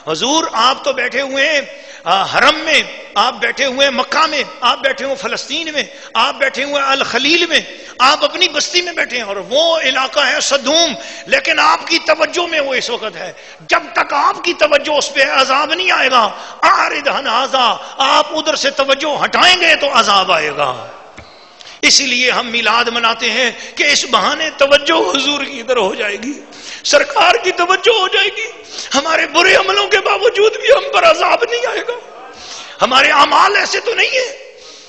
حضور، آپ تو بیٹھے ہوئے ہیں حرم میں، آپ بیٹھے ہوئے ہیں مکہ میں، آپ بیٹھے ہوئے فلسطین میں، آپ بیٹھے ہوئے ہیں الخلیل میں، آپ اپنی بستی میں بیٹھے ہیں، اور وہ علاقہ ہے سدوم، لیکن آپ کی توجہ میں وہ اس وقت ہے. جب تک آپ کی توجہ اس پہ عذاب نہیں آئے گا، اعرض عن ھذا، آپ ادھر سے توجہ ہٹائیں گے تو عذاب آئے گا. اسی لیے ہم میلاد مناتے ہیں کہ اس بہانے توجہ حضور کی ادھر ہو جائے گی، سرکار کی توجہ ہو جائے گی، ہمارے برے عملوں کے باوجود بھی ہم پر عذاب نہیں آئے گا. ہمارے اعمال ایسے تو نہیں ہیں،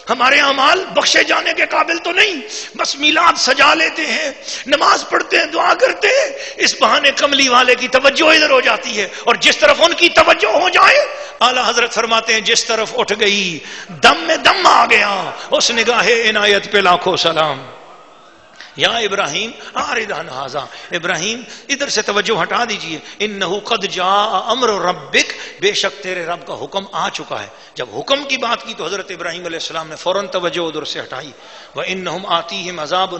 ہمارے اعمال بخشے جانے کے قابل تو نہیں، بس میلاد سجا لیتے ہیں، نماز پڑھتے ہیں، دعا کرتے ہیں، اس بہانے کملی والے کی توجہ ادھر ہو جاتی ہے. اور جس طرف ان کی توجہ ہو جائے، اعلیٰ حضرت فرماتے ہیں جس طرف اٹھ گئی دم میں دم آ گیا، اس نگاہ عنایت پہ لاکھوں سلام. یا ابراہیم اعرض عن ھذا، ابراہیم ادھر سے توجہ ہٹا دیجئے. انہ قد جاء امر ربک، بے شک تیرے رب کا حکم آ چکا ہے. جب حکم کی بات کی تو حضرت ابراہیم علیہ السلام نے فوراً توجہ ادھر سے ہٹائی. وانہم آتیہم عذاب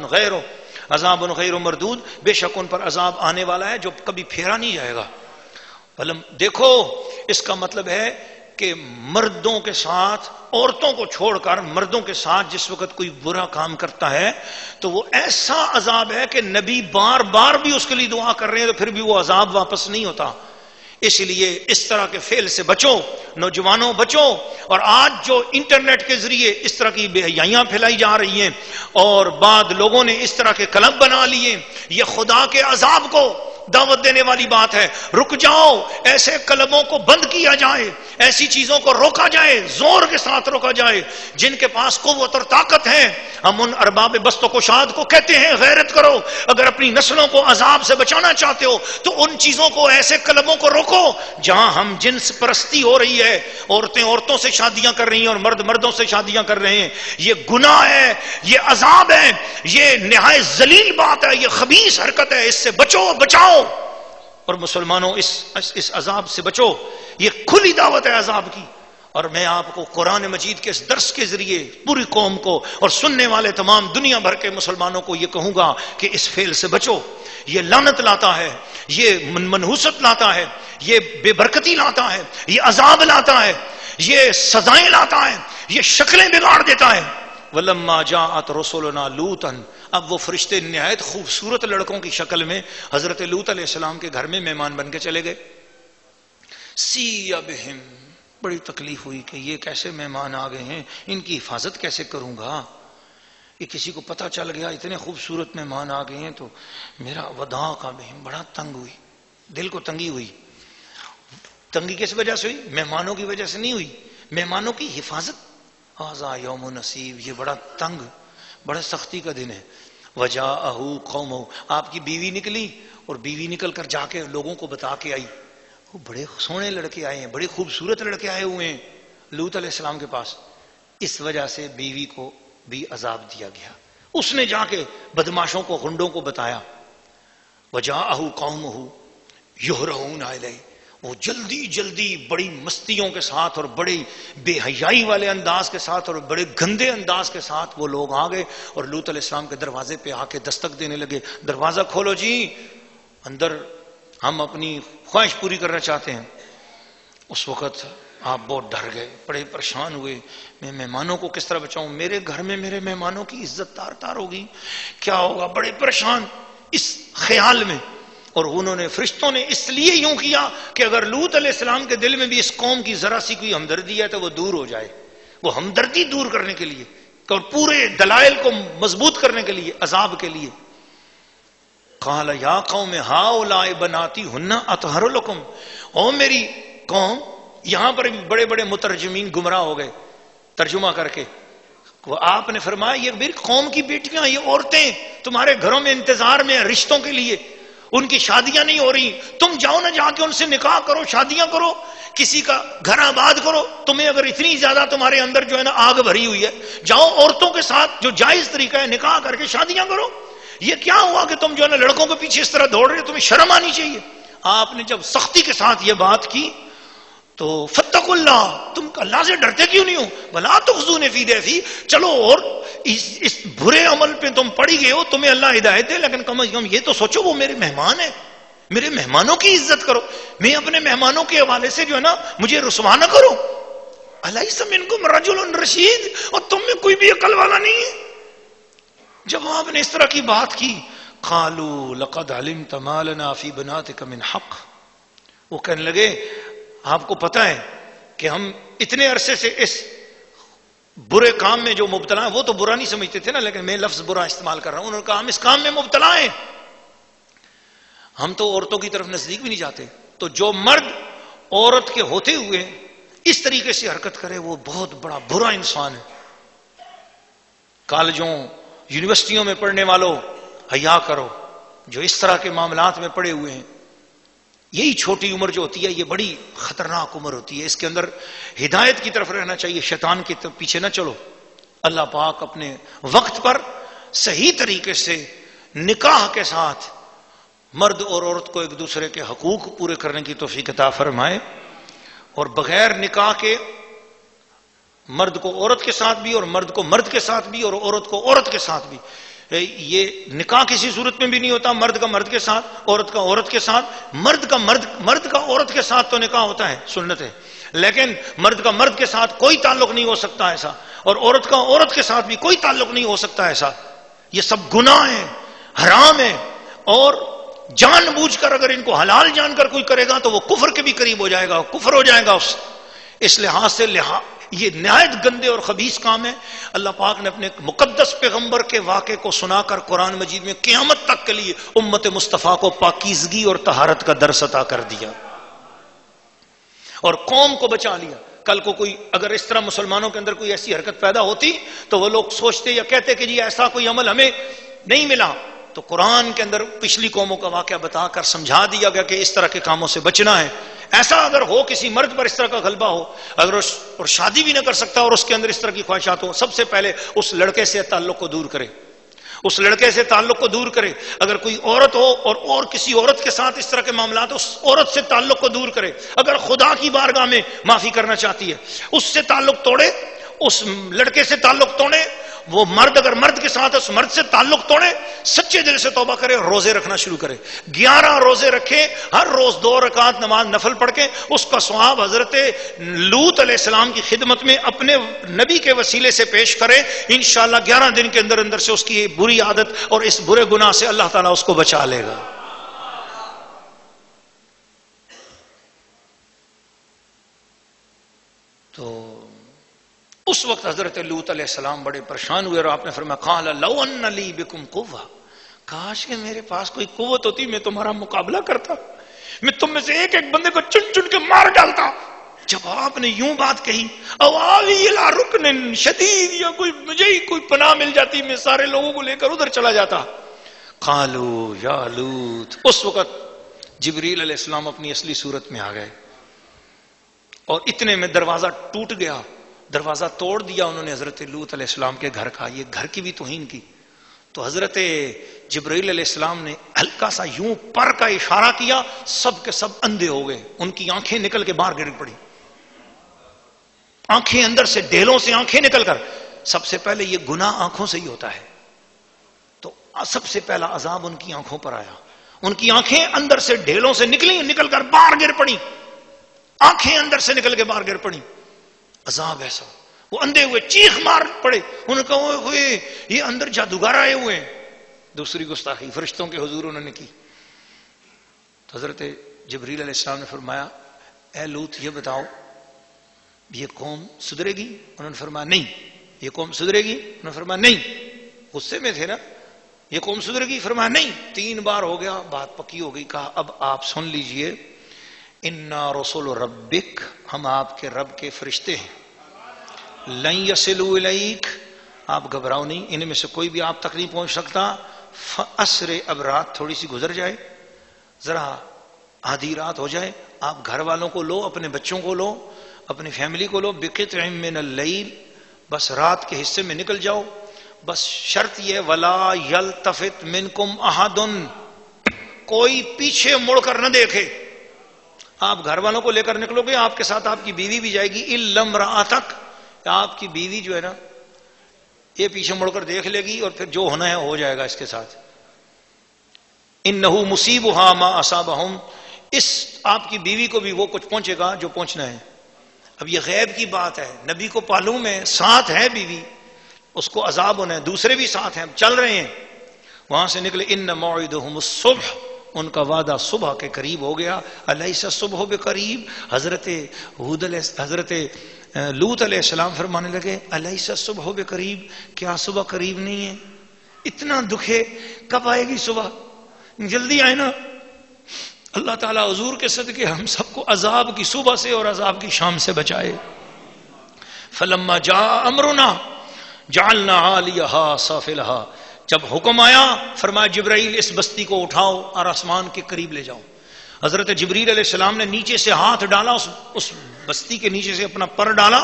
غیر مردود، بے شک ان پر عذاب آنے والا ہے جو کبھی پھیرا نہیں جائے گا. دیکھو اس کا مطلب ہے کہ مردوں کے ساتھ، عورتوں کو چھوڑ کر مردوں کے ساتھ جس وقت کوئی برا کام کرتا ہے تو وہ ایسا عذاب ہے کہ نبی بار بار بھی اس کے لیے دعا کر رہے ہیں تو پھر بھی وہ عذاب واپس نہیں ہوتا. اس لیے اس طرح کے فعل سے بچو، نوجوانوں بچو. اور آج جو انٹرنیٹ کے ذریعے اس طرح کی بے حیائیاں پھیلائی جا رہی ہیں اور بعد لوگوں نے اس طرح کے کلب بنا لیے، یہ خدا کے عذاب کو دعوت دینے والی بات ہے. رک جاؤ، ایسے کلموں کو بند کیا جائے، ایسی چیزوں کو روکا جائے، زور کے ساتھ روکا جائے جن کے پاس قوت اور طاقت ہے. ہم ان ارباب بست و کشاد کو کہتے ہیں غیرت کرو. اگر اپنی نسلوں کو عذاب سے بچانا چاہتے ہو تو ان چیزوں کو، ایسے کلموں کو روکو جہاں ہم جنس پرستی ہو رہی ہے، عورتیں عورتوں سے شادیاں کر رہی ہیں اور مرد مردوں سے شادیاں کر رہے ہیں. یہ گناہ ہے، یہ عذاب ہے، یہ نہایت ذلیل بات ہے، یہ خبیث حرکت ہے. اس سے بچاؤ اور مسلمانوں اس عذاب سے بچو. یہ کھلی دعوت ہے عذاب کی. اور میں آپ کو قرآن مجید کے اس درس کے ذریعے پوری قوم کو اور سننے والے تمام دنیا بھر کے مسلمانوں کو یہ کہوں گا کہ اس فعل سے بچو. یہ لعنت لاتا ہے، یہ منحوست لاتا ہے، یہ بے برکتی لاتا ہے، یہ عذاب لاتا ہے، یہ سزائیں لاتا ہے، یہ شکلیں بگاڑ دیتا ہے. وَلَمَّا جَاءَتْ رُسُلُنَا لُوطًا، اب وہ فرشتے نہایت خوبصورت لڑکوں کی شکل میں حضرت لوط علیہ السلام کے گھر میں مہمان بن کے چلے گئے. سِیَّ بِهِمْ، بڑی تکلیف ہوئی کہ یہ کیسے مہمان آ گئے ہیں، ان کی حفاظت کیسے کروں گا. یہ کسی کو پتہ چل گیا اتنے خوبصورت مہمان آ گئے ہیں تو میرا وَضَاقَ بِهِمْ، بڑا تنگ ہوئی، دل کو تنگی ہوئی. تنگی کس وجہ سے ہوئی؟ مہمانوں کی وجہ سے نہیں ہوئی، مہمانوں کی حفاظت. ھذا یوم نصیب، یہ بڑا تنگ، بڑا سختی کا دن ہے. وجاءہ قومہ، آپ کی بیوی نکلی اور بیوی نکل کر جا کے لوگوں کو بتا کے آئی وہ بڑے سونے لڑکے آئے ہیں، بڑے خوبصورت لڑکے آئے ہوئے ہیں لوط علیہ السلام کے پاس. اس وجہ سے بیوی کو بھی عذاب دیا گیا. اس نے جا کے بدماشوں کو، غنڈوں کو بتایا. وجاءہ قومہ یہرعون الیہ، وہ جلدی جلدی بڑی مستیوں کے ساتھ اور بڑی بے حیائی والے انداز کے ساتھ اور بڑے گندے انداز کے ساتھ وہ لوگ آ گئے اور لوط علیہ السلام کے دروازے پہ آ کے دستک دینے لگے. دروازہ کھولو جی، اندر ہم اپنی خواہش پوری کرنا چاہتے ہیں. اس وقت آپ بہت ڈر گئے، بڑے پریشان ہوئے. میں مہمانوں کو کس طرح بچاؤں؟ میرے گھر میں میرے مہمانوں کی عزت تار تار ہوگی، کیا ہوگا؟ بڑے پریشان اس خیال میں. اور انہوں نے، فرشتوں نے اس لیے یوں کیا کہ اگر لوط علیہ السلام کے دل میں بھی اس قوم کی ذرا سی کوئی ہمدردی ہے تو وہ دور ہو جائے. وہ ہمدردی دور کرنے کے لیے اور پورے دلائل کو مضبوط کرنے کے لیے، عذاب کے لیے. قال یا قوم ہؤلاء بناتی ہن اطہر لکم، او میری قوم. یہاں پر بھی بڑے بڑے مترجمین گمراہ ہو گئے ترجمہ کر کے. وہ آپ نے فرمایا یہ میری قوم کی بیٹیاں، یہ عورتیں تمہارے گھروں میں انتظار میں ہیں رشتوں کے لیے، ان کی شادیاں نہیں ہو رہی، تم جاؤ نہ جا کے ان سے نکاح کرو، شادیاں کرو، کسی کا گھر آباد کرو. تمہیں اگر اتنی زیادہ تمہارے اندر جو ہے نا آگ بھری ہوئی ہے، جاؤ عورتوں کے ساتھ جو جائز طریقہ ہے نکاح کر کے شادیاں کرو. یہ کیا ہوا کہ تم جو ہے نا لڑکوں کے پیچھے اس طرح دوڑ رہے ہو؟ تمہیں شرم آنی چاہیے. آپ نے جب سختی کے ساتھ یہ بات کی تو فاتقوا اللہ، تم اللہ سے ڈرتے کیوں نہیں ہو؟ ولا تخزونی فی ضیفی، چلو اور اس برے عمل پہ تم پڑی گئے ہو، تمہیں اللہ ہدایت دے، لیکن کم از کم یہ تو سوچو وہ میرے مہمان ہیں، میرے مہمانوں کی عزت کرو. میں اپنے مہمانوں کے حوالے سے جو ہے نا مجھے رسوا نہ کرو. الیس منکم رجل رشید، اور تم میں کوئی بھی عقل والا نہیں ہے. جب آپ نے اس طرح کی بات کی، قالوا لقد علمت ما لنا فی بناتک من حق، وہ کہنے لگے آپ کو پتہ ہے کہ ہم اتنے عرصے سے اس برے کام میں جو مبتلا ہیں، وہ تو برا نہیں سمجھتے تھے نا، لیکن میں لفظ برا استعمال کر رہا ہوں. انہوں نے کہا ہم اس کام میں مبتلا ہیں، ہم تو عورتوں کی طرف نزدیک بھی نہیں جاتے. تو جو مرد عورت کے ہوتے ہوئے اس طریقے سے حرکت کرے وہ بہت بڑا برا انسان ہے. کالجوں یونیورسٹیوں میں پڑھنے والوں حیا کرو، جو اس طرح کے معاملات میں پڑے ہوئے ہیں. یہی چھوٹی عمر جو ہوتی ہے یہ بڑی خطرناک عمر ہوتی ہے، اس کے اندر ہدایت کی طرف رہنا چاہیے، شیطان کے پیچھے نہ چلو. اللہ پاک اپنے وقت پر صحیح طریقے سے نکاح کے ساتھ مرد اور عورت کو ایک دوسرے کے حقوق پورے کرنے کی توفیق عطا فرمائے، اور بغیر نکاح کے مرد کو عورت کے ساتھ بھی اور مرد کو مرد کے ساتھ بھی اور عورت کو عورت کے ساتھ بھی. یہ نکاح کسی صورت میں بھی نہیں ہوتا مرد کا مرد کے ساتھ، عورت کا عورت کے ساتھ. مرد کا عورت کے ساتھ تو نکاح ہوتا ہے، سنت ہے، لیکن مرد کا مرد کے ساتھ کوئی تعلق نہیں ہو سکتا ایسا، اور عورت کا عورت کے ساتھ بھی کوئی تعلق نہیں ہو سکتا ایسا. یہ سب گناہ ہیں، حرام ہیں، اور جان بوجھ کر اگر ان کو حلال جان کر کوئی کرے گا تو وہ کفر کے بھی قریب ہو جائے گا، کفر ہو جائے گا. اس لحاظ سے یہ نہایت گندے اور خبیث کام ہے. اللہ پاک نے اپنے مقدس پیغمبر کے واقعے کو سنا کر قرآن مجید میں قیامت تک کے لیے امت مصطفیٰ کو پاکیزگی اور طہارت کا درس عطا کر دیا اور قوم کو بچا لیا. کل کو کوئی اگر اس طرح مسلمانوں کے اندر کوئی ایسی حرکت پیدا ہوتی تو وہ لوگ سوچتے یا کہتے کہ جی ایسا کوئی عمل ہمیں نہیں ملا. تو قرآن کے اندر پچھلی قوموں کا واقعہ بتا کر سمجھا دیا گیا کہ اس طرح کے کاموں سے بچنا ہے. ایسا اگر ہو کسی مرد پر اس طرح کا غلبہ ہو اگر اور شادی بھی نہ کر سکتا اور اس کے اندر اس طرح کی خواہشات ہو, سب سے پہلے اس لڑکے سے تعلق کو دور کرے, اس لڑکے سے تعلق کو دور کرے. اگر کوئی عورت ہو اور کسی عورت کے ساتھ اس طرح کے معاملات, اس عورت سے تعلق کو دور کرے. اگر خدا کی بارگاہ میں معافی کرنا چاہتی ہے اس سے تعلق توڑے, اس لڑکے سے تعلق توڑے. وہ مرد اگر مرد کے ساتھ اس مرد سے تعلق توڑے, سچے دل سے توبہ کرے, روزے رکھنا شروع کرے, 11 روزے رکھے, ہر روز 2 رکعت نماز نفل پڑھ کے اس کا ثواب حضرت لوط علیہ السلام کی خدمت میں اپنے نبی کے وسیلے سے پیش کرے. انشاءاللہ 11 دن کے اندر اندر سے اس کی بری عادت اور اس برے گناہ سے اللہ تعالیٰ اس کو بچا لے گا. تو اس وقت حضرت لوط علیہ السلام بڑے پریشان ہوئے اور آپ نے فرمایا قال لو ان لی بکم قوہ, کاش کہ میرے پاس کوئی قوت ہوتی میں تمہارا مقابلہ کرتا, میں تم میں سے ایک ایک بندے کو چن چن کے مار ڈالتا. جب آپ نے یوں بات کہی اواوی الی رکن شدید, یا کوئی مجھے ہی کوئی پناہ مل جاتی میں سارے لوگوں کو لے کر ادھر چلا جاتا. قالوا یا لوط, اس وقت جبریل علیہ السلام اپنی اصلی صورت میں آ گئے اور اتنے میں دروازہ ٹوٹ گیا, دروازہ توڑ دیا انہوں نے حضرت لوط علیہ السلام کے گھر کا. یہ گھر کی بھی توہین کی. تو حضرت جبرائیل علیہ السلام نے ہلکا سا یوں پر کا اشارہ کیا, سب کے سب اندھے ہو گئے, ان کی آنکھیں نکل کے باہر گر پڑی, آنکھیں اندر سے ڈھیلوں سے آنکھیں نکل کر. سب سے پہلے یہ گناہ آنکھوں سے ہی ہوتا ہے, تو سب سے پہلا عذاب ان کی آنکھوں پر آیا. ان کی آنکھیں اندر سے ڈھیلوں سے نکلی, نکل کر باہر گر پڑی, آنکھیں اندر سے نکل کے باہر گر پڑی. عذاب ایسا, وہ اندھے ہوئے چیخ مار پڑے. انہوں نے کہا ہوئے یہ اندر جادوگر آئے ہوئے ہیں. دوسری گستاخی فرشتوں کے حضور انہوں نے کی. تو حضرت جبریل علیہ السلام نے فرمایا اے لوط یہ بتاؤ یہ قوم سدھرے گی؟ انہوں نے فرمایا نہیں. یہ قوم سدھرے گی؟ انہوں نے فرمایا نہیں. غصے میں تھے نا, یہ قوم سدھرے گی؟ فرمایا نہیں. 3 بار ہو گیا, بات پکی ہو گئی. کہا اب آپ سن لیجئے, انا رسول ربک, ہم آپ کے رب کے فرشتے ہیں. لن یصلوا الیک, آپ گھبراؤ نہیں, ان میں سے کوئی بھی آپ تک نہیں پہنچ سکتا. فاسر, اب رات تھوڑی سی گزر جائے, ذرا آدھی رات ہو جائے, آپ گھر والوں کو لو, اپنے بچوں کو لو, اپنی فیملی کو لو, بقطع من اللیل, بس رات کے حصے میں نکل جاؤ. بس شرط یہ ولا یلتفت منکم احد, کوئی پیچھے مڑ کر نہ دیکھے. آپ گھر والوں کو لے کر نکلو گے, آپ کے ساتھ آپ کی بیوی بھی جائے گی. الا امرأتک, آپ کی بیوی جو ہے نا یہ پیچھے مڑ کر دیکھ لے گی اور پھر جو ہونا ہے ہو جائے گا اس کے ساتھ. انہ مصیبھا ما اصابہم, اس آپ کی بیوی کو بھی وہ کچھ پہنچے گا جو پہنچنا ہے. اب یہ غیب کی بات ہے, نبی کو معلوم ہے, ساتھ ہے بیوی, اس کو عذاب ہونا ہے, دوسرے بھی ساتھ ہیں, چل رہے ہیں. وہاں سے نکلے ان موعدہم الصبح, ان کا وعدہ صبح کے قریب ہو گیا. الیس الصبح بقریب, حضرت لوط علیہ السلام فرمانے لگے الیس الصبح بقریب, کیا صبح قریب نہیں ہے؟ اتنا دکھے, کب آئے گی صبح؟ جلدی آئے نا. اللہ تعالیٰ حضور کے صدقے ہم سب کو عذاب کی صبح سے اور عذاب کی شام سے بچائے. فلما جاء امرنا جعلنا عالیہا سافلہا, جب حکم آیا فرمایا جبرائیل اس بستی کو اٹھاؤ اور آسمان کے قریب لے جاؤ. حضرت جبریل علیہ السلام نے نیچے سے ہاتھ ڈالا, اس بستی کے نیچے سے اپنا پر ڈالا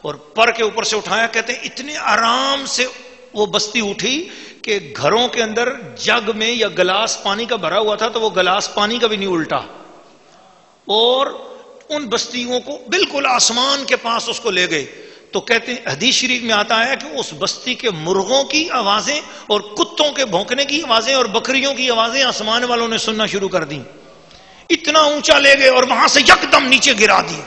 اور پر کے اوپر سے اٹھایا. کہتے ہیں اتنے آرام سے وہ بستی اٹھی کہ گھروں کے اندر جگ میں یا گلاس پانی کا بھرا ہوا تھا تو وہ گلاس پانی کا بھی نہیں الٹا, اور ان بستیوں کو بالکل آسمان کے پاس اس کو لے گئے. تو کہتے ہیں حدیث شریف میں آتا ہے کہ اس بستی کے مرغوں کی آوازیں اور کتوں کے بھونکنے کی آوازیں اور بکریوں کی آوازیں آسمان والوں نے سننا شروع کر دی. اتنا اونچا لے گئے اور وہاں سے یکدم نیچے گرا دی,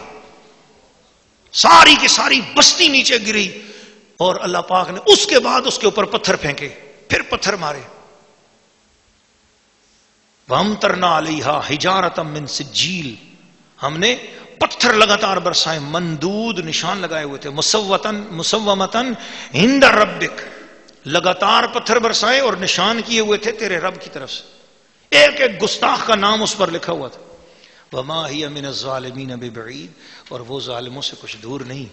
ساری کی ساری بستی نیچے گری. اور اللہ پاک نے اس کے بعد اس کے اوپر پتھر پھینکے, پھر پتھر مارے. وَأَمْطَرْنَا عَلَيْهَا حِجَارَةً مِّن سِجِّيلٍ, ہم نے پتھر لگاتار برسائے، مندود نشان لگائے ہوئے تھے، مسومتن عند ربک، لگاتار پتھر برسائے اور نشان کیے ہوئے تھے تیرے رب کی طرف سے، ایک ایک گستاخ کا نام اس پر لکھا ہوا تھا۔ وما ہی من الظالمین ببعید، اور وہ ظالموں سے کچھ دور نہیں۔